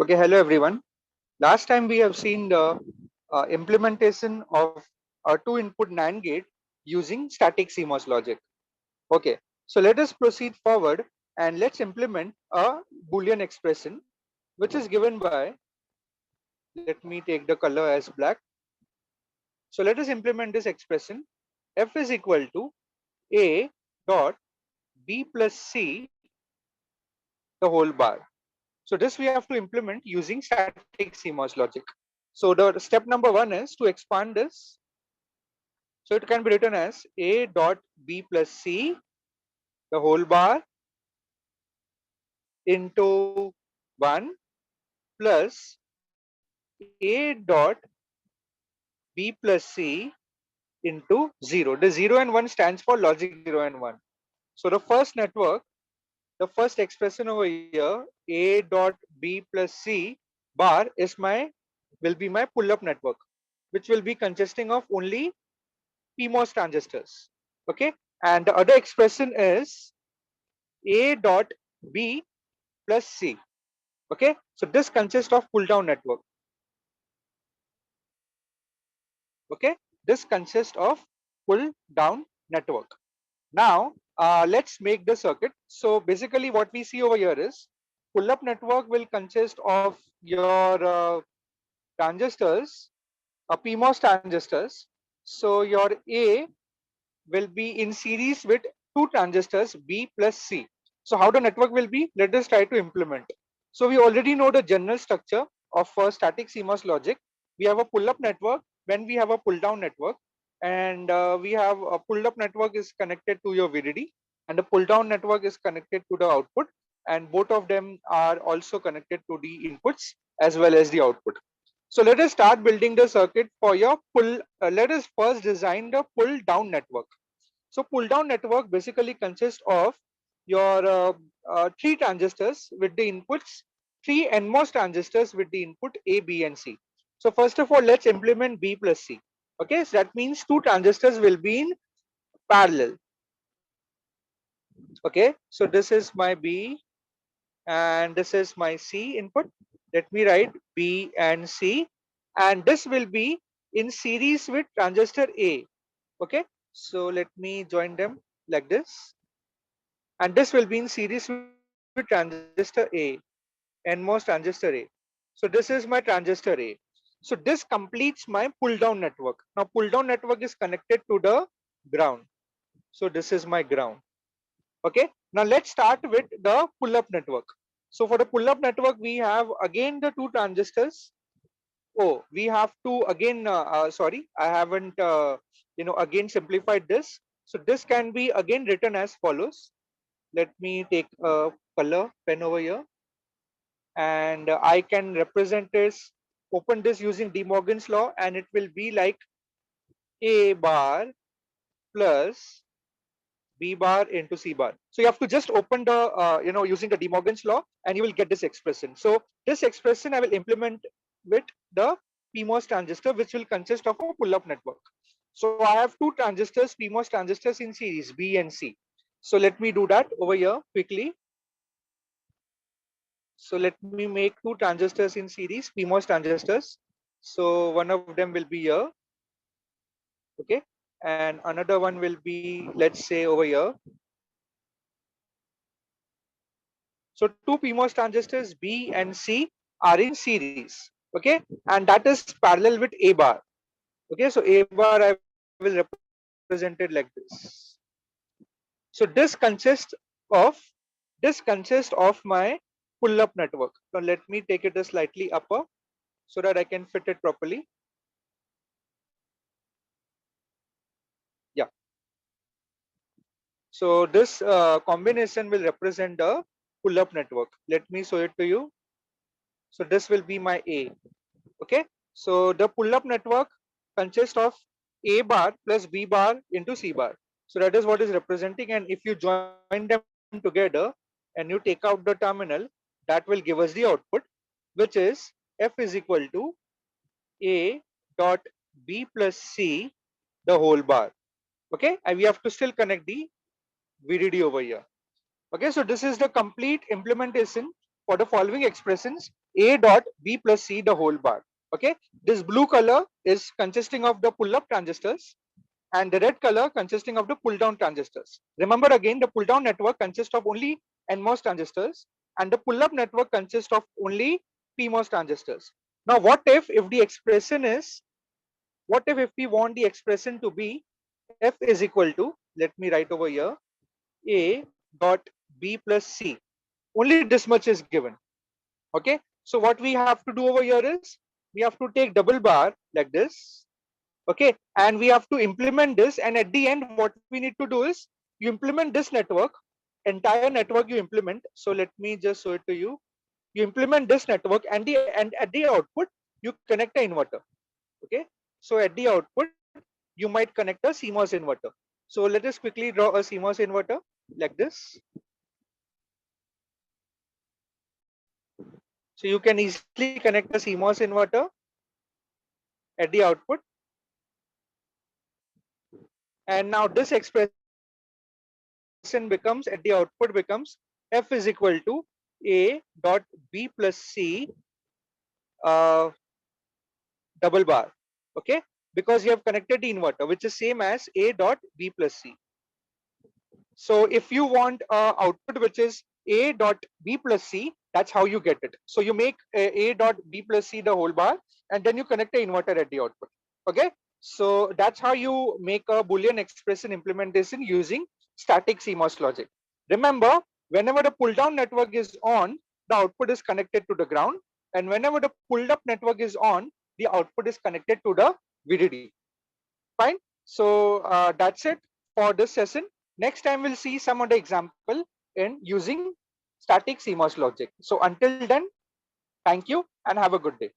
Okay, hello everyone. Last time we have seen the implementation of a two input NAND gate using static CMOS logic. Okay, so let us proceed forward and let's implement a Boolean expression which is given by, let me take the color as black. So let us implement this expression. F is equal to A dot B plus C the whole bar. So this we have to implement using static CMOS logic. So the step number one is to expand this. So it can be written as A dot B plus C the whole bar into 1 plus A dot B plus C into 0. The 0 and 1 stands for logic 0 and 1. So the first network, the first expression over here, A dot B plus C bar is will be my pull-up network, which will be consisting of only PMOS transistors. Okay, and the other expression is A dot B plus C. Okay, so this consists of pull down network. Okay, this consists of pull down network. Now let's make the circuit. So basically what we see over here is pull up network will consist of your transistors, PMOS transistors. So your A will be in series with two transistors B plus C. So how the network will be? Let us try to implement. So we already know the general structure of static CMOS logic. We have a pull-up network when we have a pull-down network, and we have a pull-up network is connected to your VDD, and the pull-down network is connected to the output, and both of them are also connected to the inputs as well as the output. So let us start building the circuit for your pull. Let us first design the pull-down network. So pull-down network basically consists of your three transistors with the inputs, three NMOS transistors with the input A, B, and C. So first of all, let's implement B plus C. Okay, so that means two transistors will be in parallel. Okay, so this is my B and this is my C input. Let me write B and C, and this will be in series with transistor A. Okay, so let me join them like this, and this will be in series with transistor A, NMOS transistor A. So this is my transistor A. So this completes my pull down network. Now pull down network is connected to the ground. So this is my ground. Okay, now let's start with the pull up network. So for the pull up network, we have again the two transistors. Oh, we have to again, sorry, I haven't, again simplified this. So this can be again written as follows. Let me take a color pen over here, and I can represent this, open this using De Morgan's law, and it will be like A bar plus B bar into C bar. So you have to just open the, using the De Morgan's law, and you will get this expression. So this expression I will implement with the PMOS transistor, which will consist of a pull-up network. So I have two transistors, PMOS transistors in series, B and C. So let me do that over here quickly. So let me make two transistors in series, PMOS transistors. So one of them will be here, okay, and another one will be, let's say, over here. So two PMOS transistors B and C are in series, okay, and that is parallel with A bar. Okay, so A bar I will represent it like this. So this consists of my pull-up network. Now let me take it a slightly upper so that I can fit it properly. Yeah. So this combination will represent the pull-up network. Let me show it to you. So this will be my A. Okay. So the pull-up network consists of A bar plus B bar into C bar. So that is what is representing. And if you join them together and you take out the terminal, that will give us the output, which is F is equal to A dot B plus C the whole bar. Okay. And we have to still connect the VDD over here. Okay, so this is the complete implementation for the following expressions A dot B plus C the whole bar. Okay, this blue color is consisting of the pull up transistors and the red color consisting of the pull down transistors. Remember again, the pull down network consists of only NMOS transistors and the pull up network consists of only PMOS transistors. Now what if the expression is, what if we want the expression to be F is equal to, let me write over here, A dot B plus C. Only this much is given. Okay, so what we have to do over here is we have to take double bar like this. Okay, and we have to implement this, and at the end what we need to do is you implement this network, entire network you implement. So let me just show it to you. You implement this network and at the output you connect the inverter. Okay, so at the output you might connect a CMOS inverter. So let us quickly draw a CMOS inverter like this. So you can easily connect a CMOS inverter at the output, and now this expression becomes, at the output becomes, F is equal to A dot B plus C uh, double bar. Okay, because you have connected the inverter, which is same as A dot B plus C. So if you want output which is A dot B plus C, that's how you get it. So you make A dot B plus C the whole bar, and then you connect the inverter at the output. Okay, so that's how you make a Boolean expression implementation using static CMOS logic. Remember, whenever the pull down network is on, the output is connected to the ground, and whenever the pulled up network is on, the output is connected to the VDD. Fine. So that's it for this session. Next time we'll see some of the example in using static CMOS logic. So until then, thank you and have a good day.